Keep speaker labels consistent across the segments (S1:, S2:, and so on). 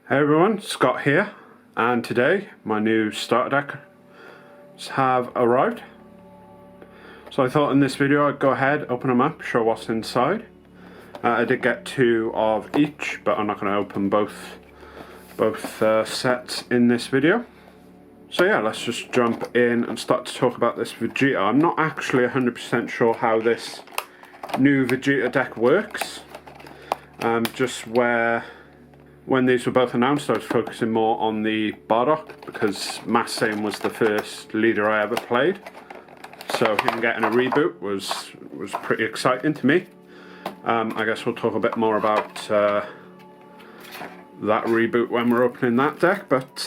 S1: Hey everyone, Scott here, and today my new starter decks have arrived. So I thought in this video I'd go ahead, open them up, show what's inside. I did get 2 of each, but I'm not going to open both sets in this video. So yeah, let's just jump in and start to talk about this Vegeta. I'm not actually 100% sure how this new Vegeta deck works. Just when these were both announced, I was focusing more on the Bardock because Mass Saiyan was the first leader I ever played. So him getting a reboot was pretty exciting to me. I guess we'll talk a bit more about that reboot when we're opening that deck. But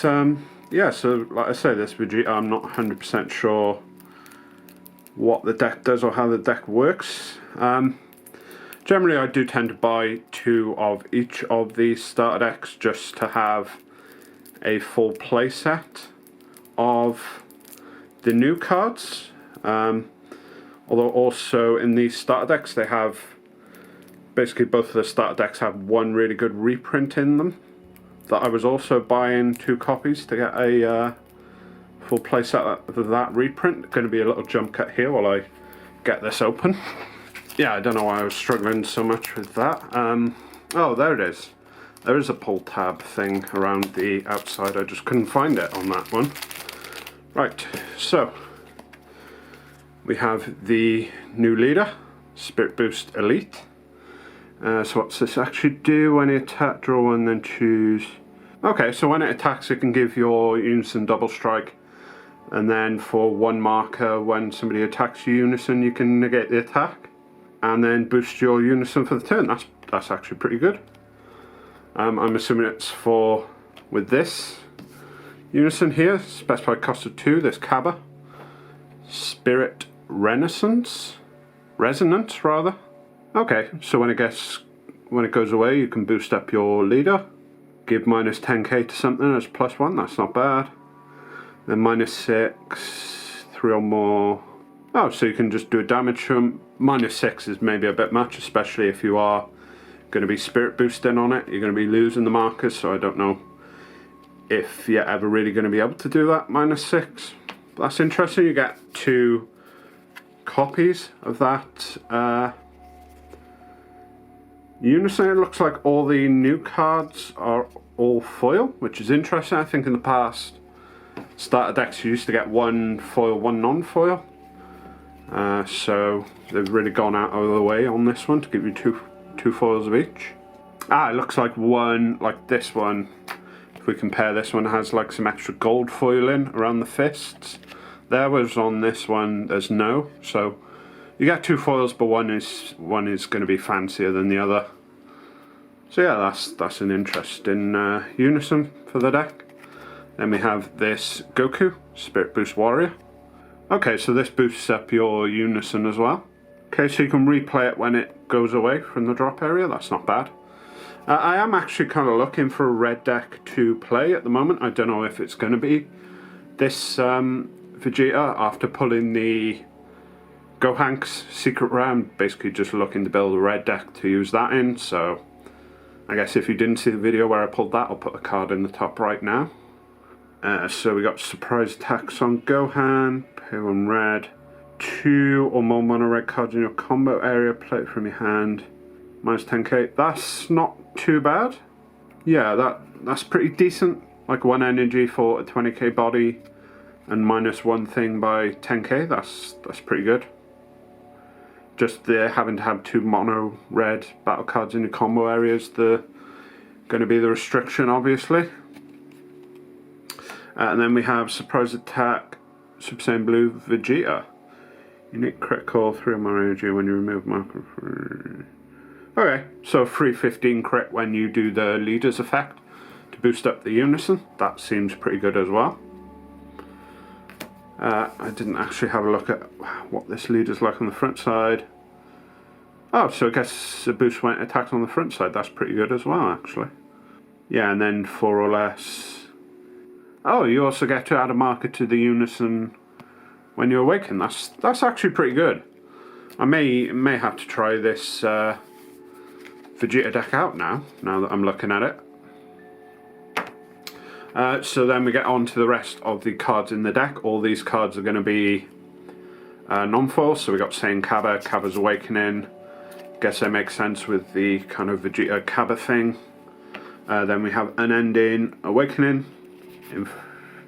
S1: yeah, so like I say, this Vegeta, I'm not 100% sure what the deck does or how the deck works. Generally, I do tend to buy 2 of each of these starter decks just to have a full playset of the new cards. Although also in these starter decks, they have basically both of the starter decks have one really good reprint in them. That I was also buying 2 copies to get a full playset of that reprint. Going to be a little jump cut here while I get this open. Yeah, I don't know why I was struggling so much with that. Oh, there it is. There is a pull tab thing around the outside. I just couldn't find it on that one. Right, so we have the new leader, Spirit Boost Elite. So what's this actually do? When you attack, draw 1, then choose. Okay, so when it attacks, it can give your Unison double strike. And then for 1 marker, when somebody attacks your Unison, you can negate the attack. And then boost your Unison for the turn. That's actually pretty good. I'm assuming it's for, with this Unison here, specified cost of 2, this Kaba. Spirit Resonance rather. Okay, so when it goes away, you can boost up your leader. Give minus 10k to something as +1, that's not bad. Then -6, 3 or more. Oh, so you can just do a damage to them. -6 is maybe a bit much, especially if you are going to be spirit boosting on it. You're going to be losing the markers, so I don't know if you're ever really going to be able to do that, -6. But that's interesting. You get 2 copies of that Unison. It looks like all the new cards are all foil, which is interesting. I think in the past, starter decks you used to get 1 foil, 1 non-foil. So they've really gone out of the way on this one to give you two foils of each. It looks like one, like this one, if we compare this one, has like some extra gold foiling around the fists. There was on this one, there's no. So you get 2 foils, but one is going to be fancier than the other. So yeah, that's an interesting Unison for the deck. Then we have this Goku, Spirit Boost Warrior. Okay, so this boosts up your Unison as well. Okay, so you can replay it when it goes away from the drop area. That's not bad. I am actually kind of looking for a red deck to play at the moment. I don't know if it's going to be this Vegeta after pulling the Gohank's secret round. Basically just looking to build a red deck to use that in. So I guess if you didn't see the video where I pulled that, I'll put the card in the top right now. So we got surprise attacks on Gohan, pair 1 red, 2 or more mono red cards in your combo area, play it from your hand, minus 10k. That's not too bad. Yeah, that's pretty decent. Like 1 energy for a 20k body and -1 thing by 10k. That's pretty good. Just having to have 2 mono red battle cards in your combo area is going to be the restriction, obviously. And then we have Surprise Attack, Super Saiyan Blue Vegeta. Unique critical, 3 or more energy when you remove marker. Okay, so 315 crit when you do the leader's effect to boost up the Unison. That seems pretty good as well. I didn't actually have a look at what this leader's like on the front side. Oh, so I guess a boost when it attacks on the front side. That's pretty good as well, actually. Yeah, and then 4 or less. Oh, you also get to add a marker to the Unison when you awaken. That's actually pretty good. I may have to try this Vegeta deck out now that I'm looking at it. So then we get on to the rest of the cards in the deck. All these cards are going to be non-foil. So we got Saiyan Cabba, Cabba's Awakening. Guess that makes sense with the kind of Vegeta Cabba thing. Then we have Unending Awakening,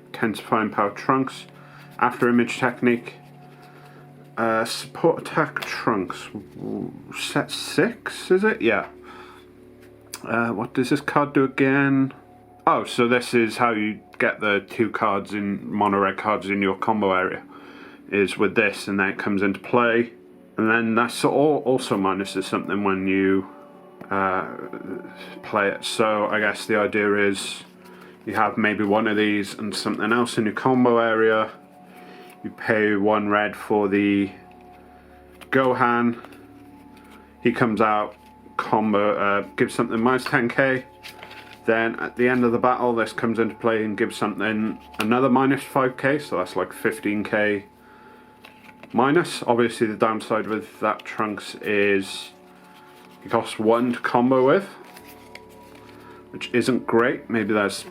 S1: Intensifying Power Trunks, After Image Technique, Support Attack Trunks, set 6 is it? Yeah. What does this card do again? Oh, so this is how you get the 2 cards in mono red cards in your combo area, is with this, and then it comes into play. And then that's also minuses something when you play it. So I guess the idea is you have maybe one of these and something else in your combo area. You pay 1 red for the Gohan. He comes out, combo, gives something minus 10k. Then at the end of the battle, this comes into play and gives something another minus 5k, so that's like 15k minus. Obviously the downside with that Trunks is it costs 1 to combo with, which isn't great. Maybe there's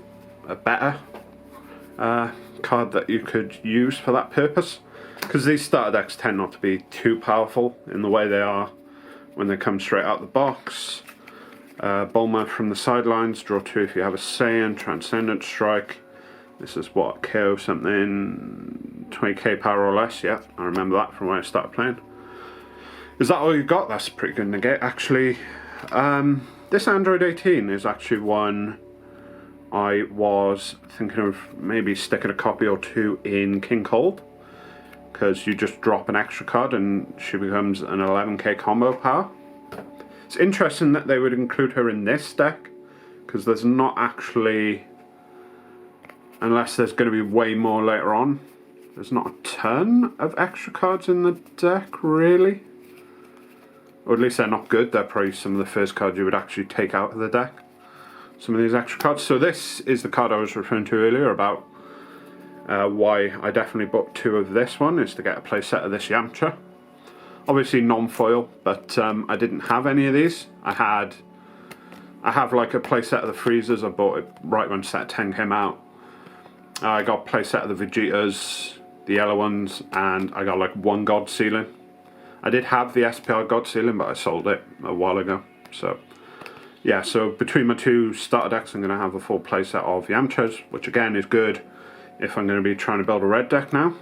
S1: a better card that you could use for that purpose, because these starter decks tend not to be too powerful in the way they are when they come straight out the box. Bulma from the sidelines, draw 2 if you have a Saiyan, Transcendent Strike. This is what, KO something, 20k power or less, yeah, I remember that from when I started playing. Is that all you got? That's a pretty good negate, actually. This Android 18 is actually one I was thinking of maybe sticking a copy or 2 in King Cold, because you just drop an extra card and she becomes an 11k combo power. It's interesting that they would include her in this deck, because there's not actually, unless there's going to be way more later on, there's not a ton of extra cards in the deck, really. Or at least they're not good. They're probably some of the first cards you would actually take out of the deck, some of these extra cards. So this is the card I was referring to earlier about why I definitely bought 2 of this one, is to get a playset of this Yamcha. Obviously non-foil, but I didn't have any of these. I have like a playset of the Freezers. I bought it right when set 10 came out. I got a playset of the Vegetas, the yellow ones, and I got like 1 God Ceiling. I did have the SPR God Ceiling, but I sold it a while ago. So yeah, so between my 2 starter decks, I'm going to have a full playset of Yamchas, which again is good if I'm going to be trying to build a red deck now.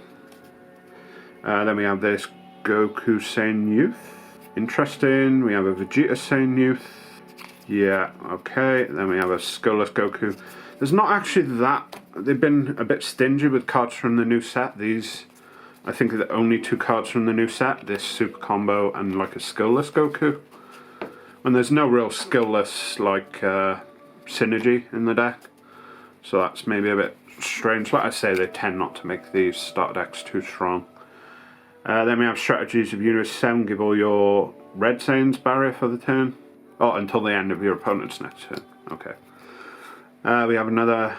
S1: Then we have this Goku Saiyan Youth. Interesting. We have a Vegeta Saiyan Youth. Yeah, okay. Then we have a Skullless Goku. There's not actually that... They've been a bit stingy with cards from the new set. These, I think, are the only 2 cards from the new set. This Super Combo and like a Skullless Goku. And there's no real Skullless like synergy in the deck. So that's maybe a bit strange. Like I say, they tend not to make these starter decks too strong. Then we have Strategies of Universe 7, give all your red Saiyans barrier for the turn. Oh, until the end of your opponent's next turn. Okay. We have another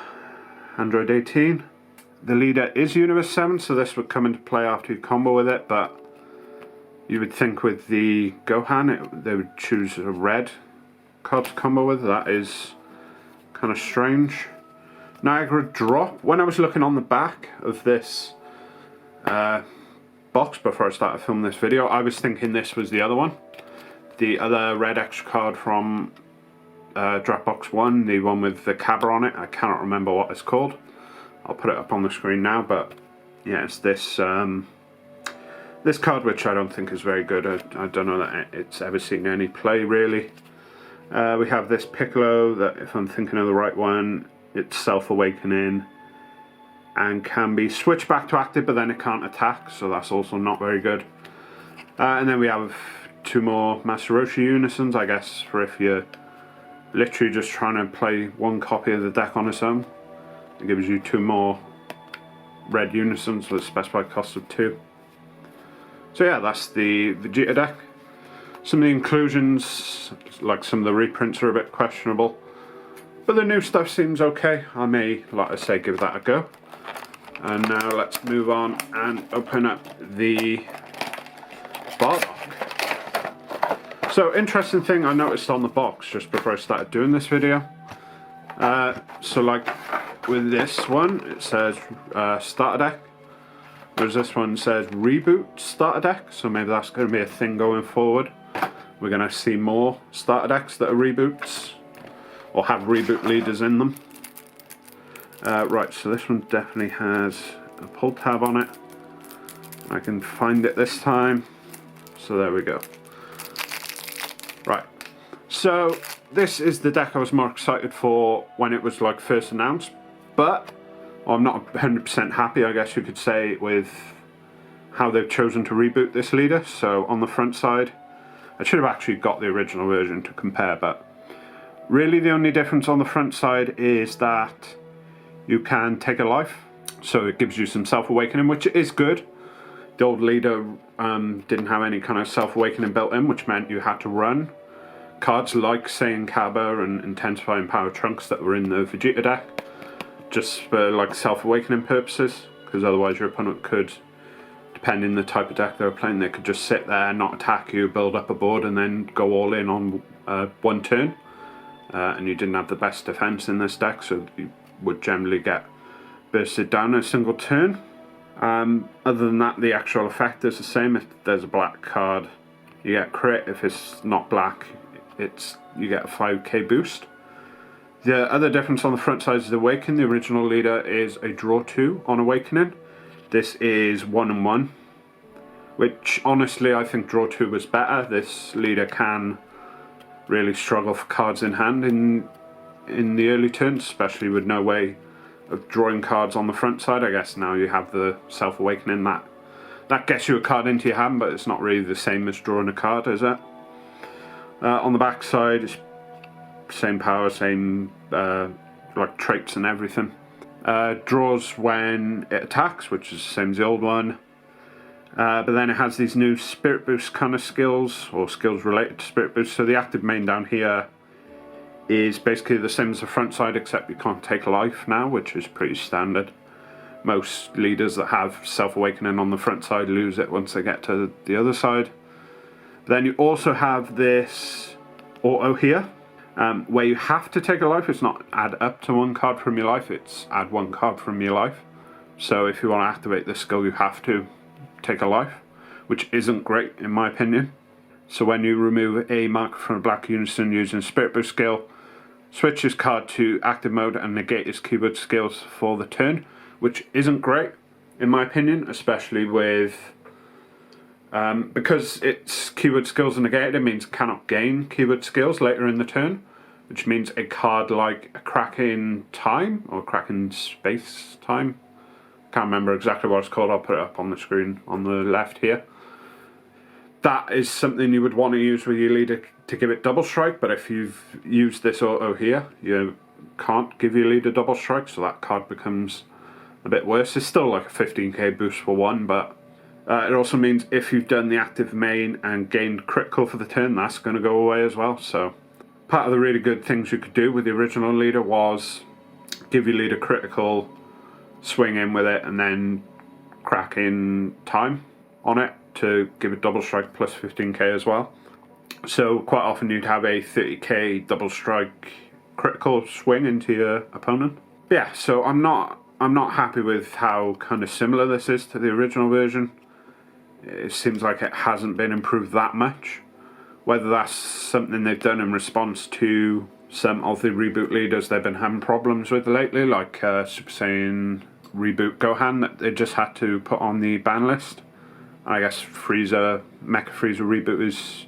S1: Android 18. The leader is Universe 7, so this would come into play after you combo with it, but you would think with the Gohan they would choose a red card to combo with. That is kind of strange. Niagara Drop. When I was looking on the back of this box before I started filming this video, I was thinking this was the other one. The other red extra card from Dropbox 1, the one with the Cabba on it. I cannot remember what it's called. I'll put it up on the screen now, but yeah, it's this this card, which I don't think is very good. I don't know that it's ever seen any play, really. We have this Piccolo, that if I'm thinking of the right one, it's Self-Awakening and can be switched back to active, but then it can't attack, so that's also not very good. And then we have 2 more Master Roshi Unisons, I guess, for if you're literally just trying to play 1 copy of the deck on its own. It gives you 2 more red Unisons with a specified cost of 2. So yeah, that's the Vegeta deck. Some of the inclusions, like some of the reprints, are a bit questionable, but the new stuff seems okay. I may, like I say, give that a go. And now let's move on and open up the Bardock. So, interesting thing I noticed on the box just before I started doing this video. So like, with this one, it says starter deck, whereas this one says reboot starter deck, so maybe that's going to be a thing going forward. We're going to see more starter decks that are reboots, or have reboot leaders in them. Right, so this one definitely has a pull tab on it. I can find it this time, so there we go. Right, so this is the deck I was more excited for when it was like first announced, but I'm not 100% happy, I guess you could say, with how they've chosen to reboot this leader. So on the front side, I should have actually got the original version to compare, but really the only difference on the front side is that you can take a life, so it gives you some self-awakening, which is good. The old leader didn't have any kind of self-awakening built in, which meant you had to run cards like Saiyan Kaba and Intensifying Power Trunks that were in the Vegeta deck, just for like self-awakening purposes, because otherwise your opponent could, depending the type of deck they were playing, they could just sit there, not attack you, build up a board, and then go all in on one turn. And you didn't have the best defense in this deck, so you would generally get bursted down in a single turn. Other than that, the actual effect is the same. If there's a black card, you get crit. If it's not black, you get a 5k boost. The other difference on the front side is the Awaken. The original leader is a draw 2 on Awakening. This is 1 and 1, which honestly I think draw 2 was better. This leader can really struggle for cards in hand in the early turns, especially with no way of drawing cards on the front side. I guess now you have the self-awakening that gets you a card into your hand, but it's not really the same as drawing a card, is it? On the back side, it's same power, same like traits and everything. Draws when it attacks, which is the same as the old one. But then it has these new Spirit Boost kind of skills, or skills related to Spirit Boost. So the active main down here is basically the same as the front side, except you can't take life now, which is pretty standard. Most leaders that have self-awakening on the front side lose it once they get to the other side. Then you also have this auto here, where you have to take a life. It's not add up to 1 card from your life, it's add 1 card from your life. So if you want to activate this skill, you have to take a life, which isn't great in my opinion. So when you remove a marker from a black unison using Spirit Boost skill, switch this card to active mode and negate its keyword skills for the turn, which isn't great in my opinion, especially with because its keyword skills are negated. It means it cannot gain keyword skills later in the turn, which means a card like a Kraken Time or Kraken Space Time, can't remember exactly what it's called, I'll put it up on the screen on the left here. That is something you would want to use with your leader to give it double strike, but if you've used this auto here, you can't give your leader double strike, so that card becomes a bit worse. It's still like a 15k boost for 1, but it also means if you've done the active main and gained critical for the turn, that's going to go away as well. So part of the really good things you could do with the original leader was give your leader critical, swing in with it, and then crack in time on it to give it double strike plus 15k as well. So quite often you'd have a 30k double strike critical swing into your opponent. Yeah, so I'm not happy with how kind of similar this is to the original version. It seems like it hasn't been improved that much. Whether that's something they've done in response to some of the reboot leaders they've been having problems with lately, like Super Saiyan Reboot Gohan that they just had to put on the ban list. And I guess Mecha Frieza Reboot is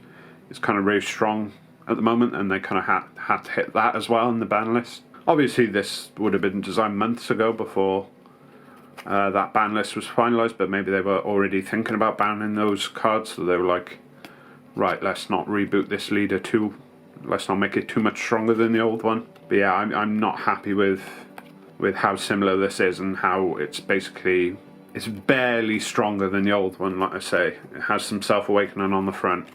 S1: kind of really strong at the moment, and they kind of had to hit that as well in the ban list. Obviously this would have been designed months ago before that ban list was finalised, but maybe they were already thinking about banning those cards, so they were like, right, let's not reboot this leader too, let's not make it too much stronger than the old one. But yeah, I'm not happy with how similar this is, and how it's barely stronger than the old one. Like I say, it has some self-awakening on the front,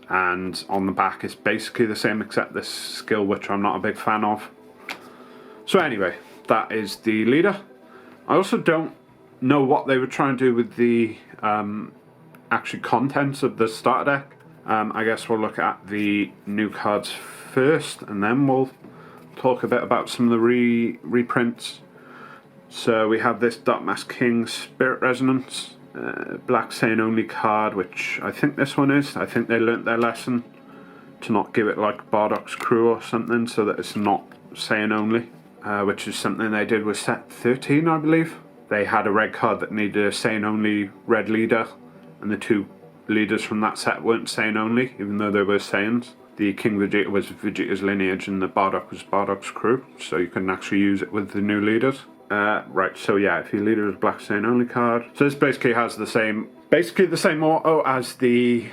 S1: and on the back it's basically the same except this skill, which I'm not a big fan of. So anyway, that is the leader. I also don't know what they were trying to do with the actual contents of the starter deck. I guess we'll look at the new cards first, and then we'll talk a bit about some of the reprints. So we have this Dark Mask King Spirit Resonance, Black Saiyan only card, which I think this one is. I think they learnt their lesson to not give it like Bardock's Crew or something, so that it's not Saiyan only, which is something they did with set 13, I believe. They had a red card that needed a Saiyan only red leader, and the two leaders from that set weren't Saiyan only, even though they were Saiyans. The King Vegeta was Vegeta's lineage and the Bardock was Bardock's Crew, so you couldn't actually use it with the new leaders. Right, so yeah, if your leader is Black Saiyan only card. So this basically has the same auto as the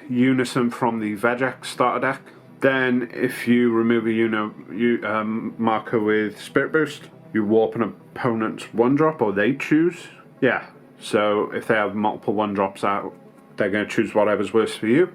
S1: Unison from the Vegek starter deck. Then if you remove a marker with Spirit Boost, you warp an opponent's 1-drop, or they choose. Yeah, so if they have multiple 1-drops out, they're going to choose whatever's worse for you.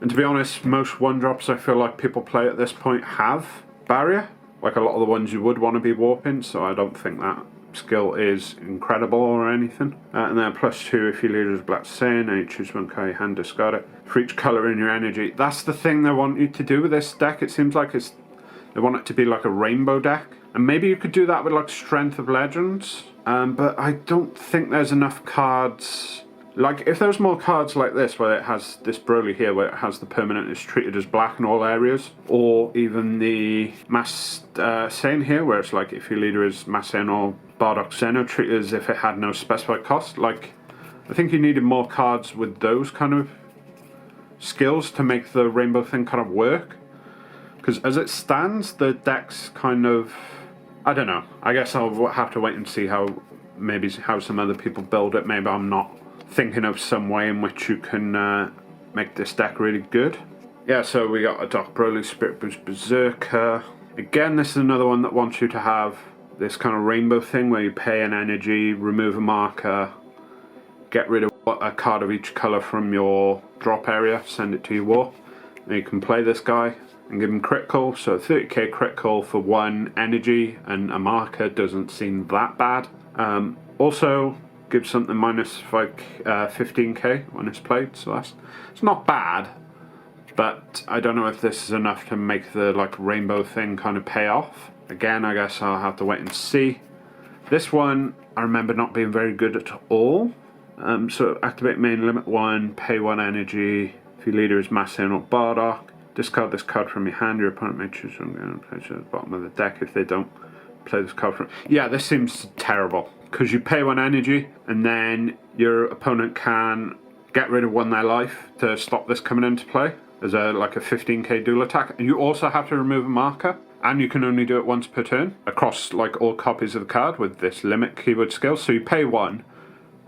S1: And to be honest, most 1-drops I feel like people play at this point have barrier. Like a lot of the ones you would want to be warping, so I don't think that skill is incredible or anything. And then +2 if your leader is Black Saiyan and you choose one card, you hand discard it. For each colour in your energy. That's the thing they want you to do with this deck. It seems like they want it to be like a rainbow deck. And maybe you could do that with like Strength of Legends. But I don't think there's enough cards. Like, if there's more cards like this, where it has this Broly here, where it has the permanent is treated as black in all areas, or even the Mass Saiyan here, where it's like if your leader is Mass Saiyan or Bardock Zeno, treated as if it had no specified cost. Like, I think you needed more cards with those kind of skills to make the rainbow thing kind of work. Because as it stands, the deck's kind of, I don't know. I guess I'll have to wait and see how some other people build it. Maybe I'm not thinking of some way in which you can make this deck really good. Yeah, so we got a Dark Broly Spirit Boost Berserker. Again, this is another one that wants you to have this kind of rainbow thing where you pay an energy, remove a marker, get rid of a card of each colour from your drop area, send it to your war. And you can play this guy and give him critical, so 30k critical for 1 energy and a marker doesn't seem that bad. Also, give something minus like 15k when it's played, so it's not bad, but I don't know if this is enough to make the like rainbow thing kind of pay off. Again, I guess I'll have to wait and see. This one I remember not being very good at all. So activate main, limit 1, pay 1 energy. If your leader is Mass Saiyan or Bardock, discard this card from your hand. Your opponent may choose from the place at the bottom of the deck if they don't play this card from. Yeah, this seems terrible. Because you pay 1 energy, and then your opponent can get rid of 1 their life to stop this coming into play as like a 15k dual attack. And you also have to remove a marker, and you can only do it once per turn across like all copies of the card with this limit keyword skill. So you pay 1,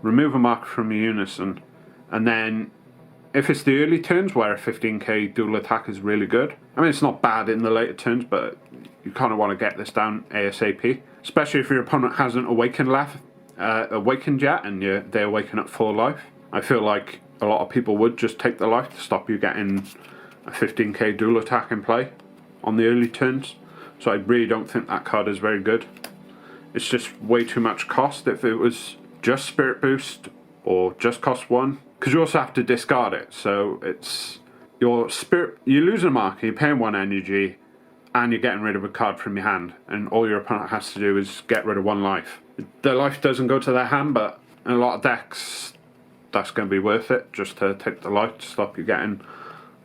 S1: remove a marker from your Unison, and then if it's the early turns where a 15k dual attack is really good. I mean, it's not bad in the later turns, but you kind of want to get this down ASAP. Especially if your opponent hasn't awakened yet and they awaken at 4 life. I feel like a lot of people would just take the life to stop you getting a 15k dual attack in play on the early turns. So I really don't think that card is very good. It's just way too much cost. If it was just Spirit Boost or just cost 1, because you also have to discard it. So it's your spirit, you lose a marker, you're paying 1 energy, and you're getting rid of a card from your hand, and all your opponent has to do is get rid of 1 life. The life doesn't go to their hand, but in a lot of decks that's going to be worth it, just to take the life to stop you getting,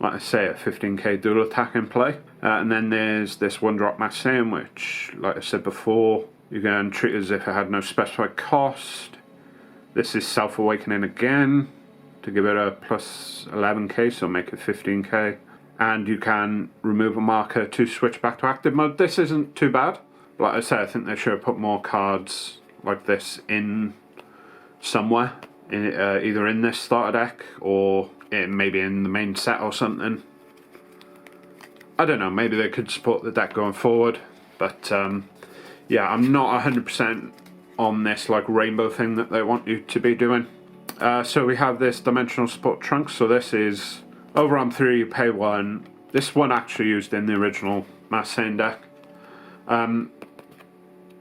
S1: like I say, a 15k dual attack in play. And then there's this 1-drop Mass Saiyan, which, like I said before, you're going to treat as if it had no specified cost. This is self-awakening again, to give it a plus 11k, so make it 15k. And you can remove a marker to switch back to active mode. This isn't too bad. Like I said, I think they should have put more cards like this in somewhere, either in this starter deck or maybe in the main set or something. I don't know, maybe they could support the deck going forward, but yeah, I'm not 100% on this like rainbow thing that they want you to be doing. So we have this Dimensional Support Trunk, so this is over on 3, you pay 1. This one actually used in the original Mass Saiyan deck.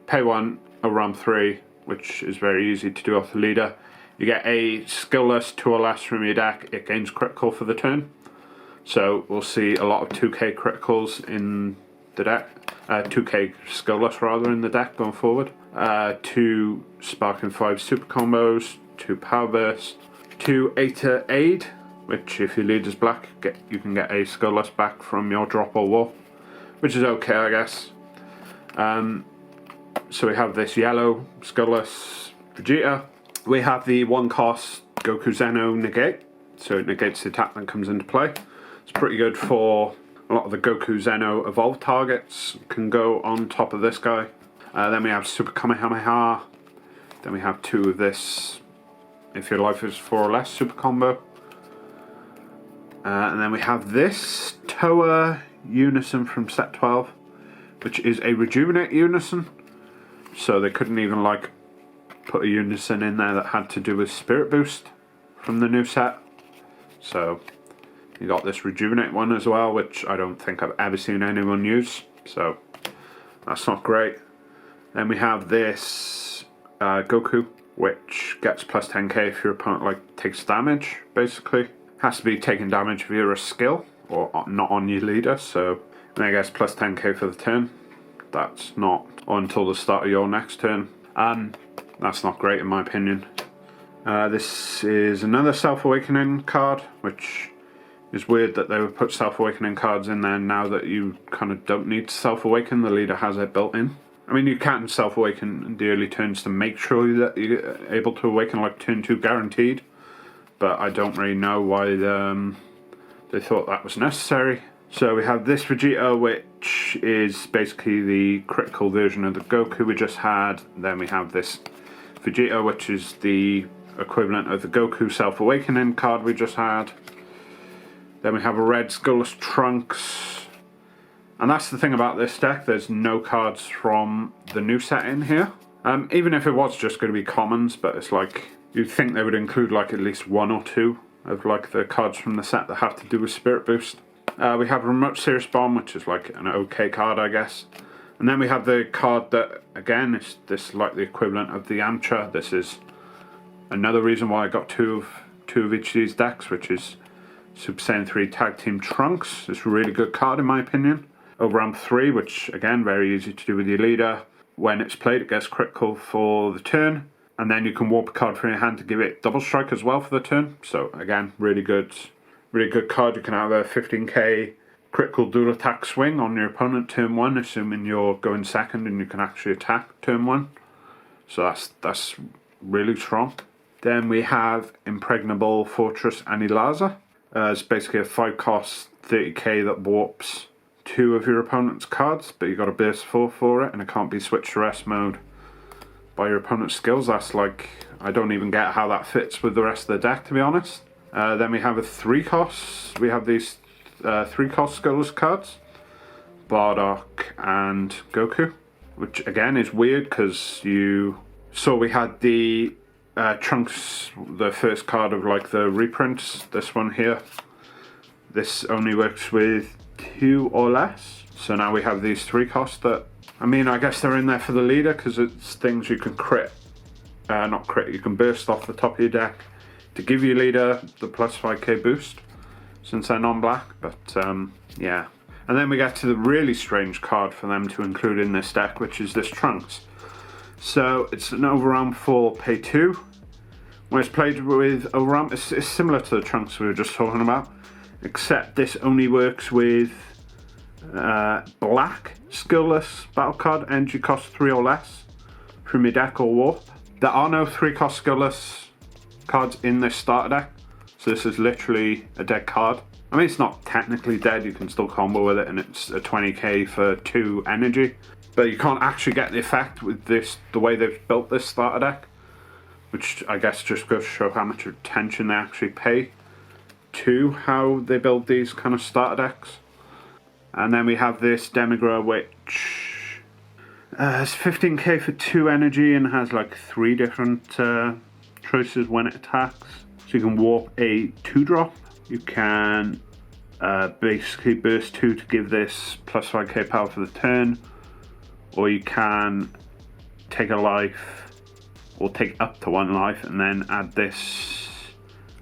S1: Pay 1 over on 3, which is very easy to do off the leader. You get a skillless 2 or less from your deck, it gains critical for the turn. So we'll see a lot of 2k criticals in the deck. 2k Skillless rather in the deck going forward. 2 Sparking 5 super combos, 2 Power Burst, 2 Eta Aid, which if your leader's black, you can get a Skillless back from your drop or warp, which is okay, I guess. So we have this yellow Skillless Vegeta. We have the 1 cost Goku Zeno negate, so it negates the attack that comes into play. It's pretty good for a lot of the Goku Zeno evolved targets, can go on top of this guy. Then we have Super Kamehameha. Then we have 2 of this, if your life is 4 or less, super combo. And then we have this Toa Unison from set 12, which is a Rejuvenate Unison. So they couldn't even like put a Unison in there that had to do with Spirit Boost from the new set. So you got this Rejuvenate one as well, which I don't think I've ever seen anyone use. So that's not great. Then we have this Goku, which gets plus 10k if your opponent like takes damage, basically. Has to be taking damage via a skill, or not on your leader, so and I guess plus 10k for the turn. That's not until the start of your next turn. That's not great in my opinion. This is another Self-Awakening card, which is weird that they would put Self-Awakening cards in there now that you kind of don't need to Self-Awaken, the leader has it built in. I mean, you can Self-Awaken in the early turns to make sure that you're able to awaken like turn 2 guaranteed, but I don't really know why they thought that was necessary. So we have this Vegeta, which is basically the critical version of the Goku we just had. Then we have this Vegeta, which is the equivalent of the Goku Self-Awakening card we just had. Then we have a red Skillless Trunks. And that's the thing about this deck, there's no cards from the new set in here. Even if it was just going to be commons, but it's like, you'd think they would include like at least 1 or 2 of like the cards from the set that have to do with Spirit Boost. We have Remote Serious Bomb, which is like an okay card, I guess. And then we have the card that, again, is this like the equivalent of the Yamcha. This is another reason why I got two of each of these decks, which is Super Saiyan 3 Tag Team Trunks. It's a really good card in my opinion. Overramp 3, which again, very easy to do with your leader. When it's played, it gets critical for the turn. And then you can warp a card from your hand to give it double strike as well for the turn. So again, really good card. You can have a 15k critical dual attack swing on your opponent turn 1, assuming you're going second and you can actually attack turn 1. So that's really strong. Then we have Impregnable Fortress Anilaza. It's basically a 5 cost 30k that warps 2 of your opponent's cards, but you got a burst 4 for it, and it can't be switched to rest mode by your opponent's skills. That's like, I don't even get how that fits with the rest of the deck, to be honest. Then we have a 3 cost. We have these 3 cost Skillless cards, Bardock and Goku, which again is weird because you saw we had the Trunks, the first card of like the reprints. This one here, this only works with 2 or less. So now we have these 3 costs that, I mean, I guess they're in there for the leader because it's things you can crit, not crit, you can burst off the top of your deck to give your leader the plus 5k boost since they're non-black, but yeah. And then we get to the really strange card for them to include in this deck, which is this Trunks. So it's an overramp for pay 2. When it's played with overramp, it's similar to the Trunks we were just talking about, except this only works with black Skillless battle card, energy cost 3 or less from your deck or warp. There are no 3 cost Skillless cards in this starter deck, so this is literally a dead card. I mean, it's not technically dead, you can still combo with it, and it's a 20k for 2 energy, but you can't actually get the effect with this, the way they've built this starter deck, which I guess just goes to show how much attention they actually pay to how they build these kind of starter decks. And then we have this Demigra, which has 15k for 2 energy and has like 3 different choices when it attacks. So you can warp a 2-drop, you can basically burst 2 to give this plus 5k power for the turn, or you can take a life, or take up to 1 life, and then add this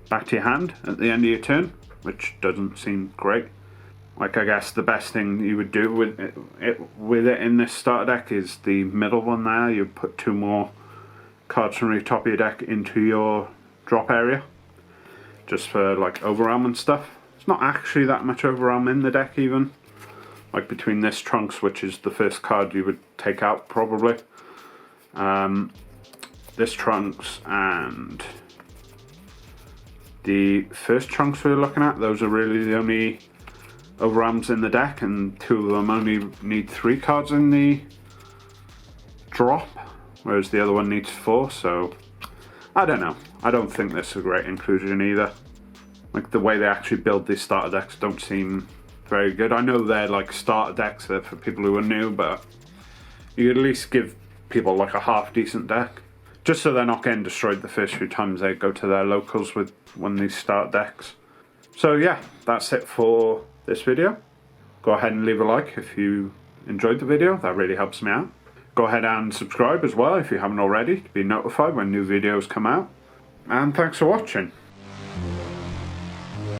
S1: back to your hand at the end of your turn, which doesn't seem great. Like, I guess the best thing you would do with it in this starter deck is the middle one there. You put 2 more cards from the top of your deck into your drop area, just for like overwhelm and stuff. It's not actually that much overwhelm in the deck even. Like between this Trunks, which is the first card you would take out probably. This Trunks and the first Trunks we're looking at, those are really the only overwhelms in the deck, and 2 of them only need 3 cards in the drop, whereas the other one needs 4, so I don't know. I don't think this is a great inclusion either. Like, the way they actually build these starter decks don't seem very good. I know they're like starter decks, they're for people who are new, but you could at least give people like a half decent deck, just so they're not getting destroyed the first few times they go to their locals with one of these start decks. So yeah, that's it for this video. Go ahead and leave a like if you enjoyed the video, that really helps me out. Go ahead and subscribe as well if you haven't already, to be notified when new videos come out. And thanks for watching.